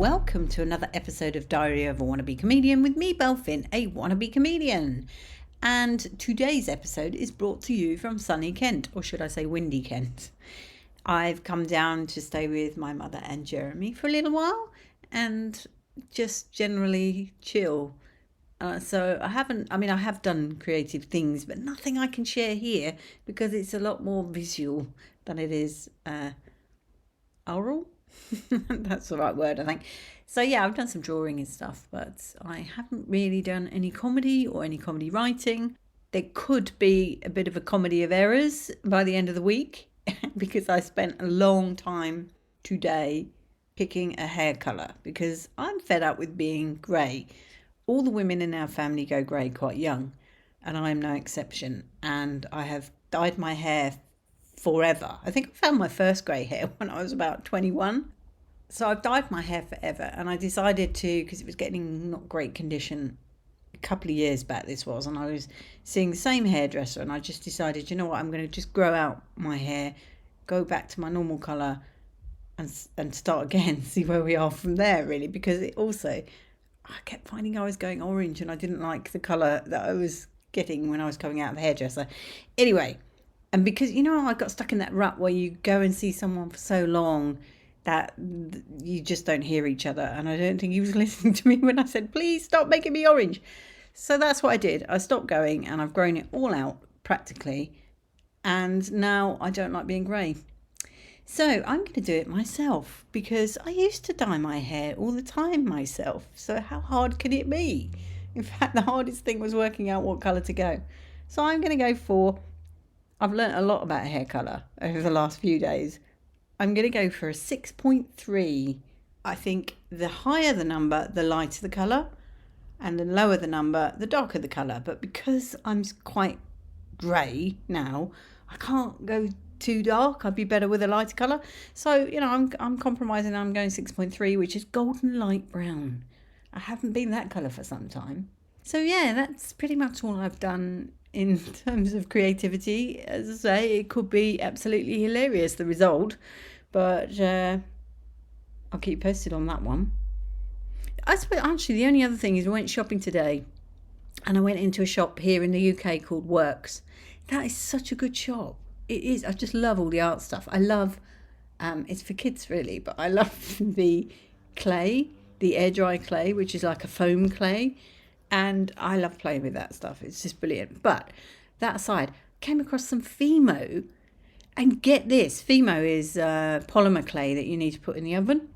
welcome to another episode of Diary of a Wannabe Comedian with me, Belle, a wannabe comedian. And today's episode is brought to you from sunny Kent, or should I say windy Kent. I've come down to stay with my mother and Jeremy for a little while and just generally chill. So I have done creative things, but nothing I can share here because it's a lot more visual than it is oral. That's the right word, I think. So yeah, I've done some drawing and stuff, but I haven't really done any comedy or any comedy writing. There could be a bit of a comedy of errors by the end of the week because I spent a long time today picking a hair colour because I'm fed up with being grey. All the women in our family go grey quite young, and I am no exception. And I have dyed my hair forever. I think I found my first grey hair when I was about 21. So I've dyed my hair forever, and I decided to, because it was getting not great condition a couple of years back this was, and I was seeing the same hairdresser, and I just decided, you know what, I'm going to just grow out my hair, go back to my normal colour and start again, see where we are from there really, because it also, I kept finding I was going orange and I didn't like the colour that I was getting when I was coming out of the hairdresser. Anyway, and because, you know, I got stuck in that rut where you go and see someone for so long that you just don't hear each other. And I don't think he was listening to me when I said, please stop making me orange. So that's what I did. I stopped going and I've grown it all out practically. And now I don't like being grey. So I'm going to do it myself because I used to dye my hair all the time myself. So how hard can it be? In fact, the hardest thing was working out what colour to go. So I'm going to go for, I've learnt a lot about hair colour over the last few days. I'm going to go for a 6.3. I think the higher the number, the lighter the colour, and the lower the number, the darker the colour. But because I'm quite grey now, I can't go too dark. I'd be better with a lighter colour. So, you know, I'm compromising. I'm going 6.3, which is golden light brown. I haven't been that colour for some time. So yeah, that's pretty much all I've done in terms of creativity. As I say, it could be absolutely hilarious, the result, but I'll keep posted on that one. I suppose actually the only other thing is I went shopping today, and I went into a shop here in the UK called Works. That is such a good shop. It is. I just love all the art stuff. I love, it's for kids really, but I love the clay, the air dry clay, which is like a foam clay. And I love playing with that stuff. It's just brilliant. But that aside, came across some Fimo. And get this, Fimo is polymer clay that you need to put in the oven.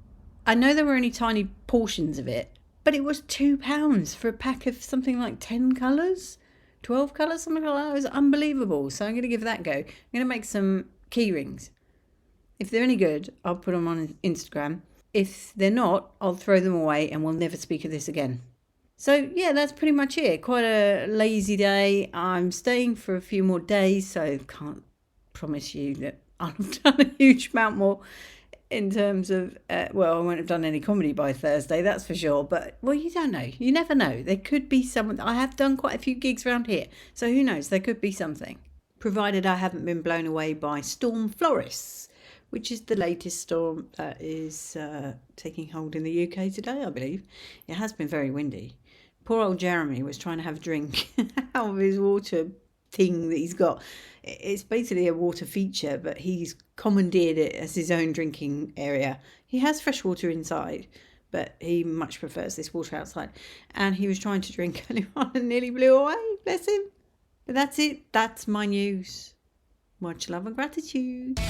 I know there were only tiny portions of it, but it was £2 for a pack of something like 10 colours. 12 colours, something like that. It was unbelievable. So I'm going to give that a go. I'm going to make some key rings. If they're any good, I'll put them on Instagram. If they're not, I'll throw them away and we'll never speak of this again. So yeah, that's pretty much it. Quite a lazy day. I'm staying for a few more days, so can't promise you that I'll have done a huge amount more in terms of, I won't have done any comedy by Thursday, that's for sure. But, well, you don't know. You never know. There could be someone. I have done quite a few gigs around here, so who knows? There could be something. Provided I haven't been blown away by Storm Floris, which is the latest storm that is taking hold in the UK today, I believe. It has been very windy. Poor old Jeremy was trying to have a drink out of his water thing that he's got. It's basically a water feature, but he's commandeered it as his own drinking area. He has fresh water inside, but he much prefers this water outside. And he was trying to drink earlier on and nearly blew away. Bless him. But that's it. That's my news. Much love and gratitude.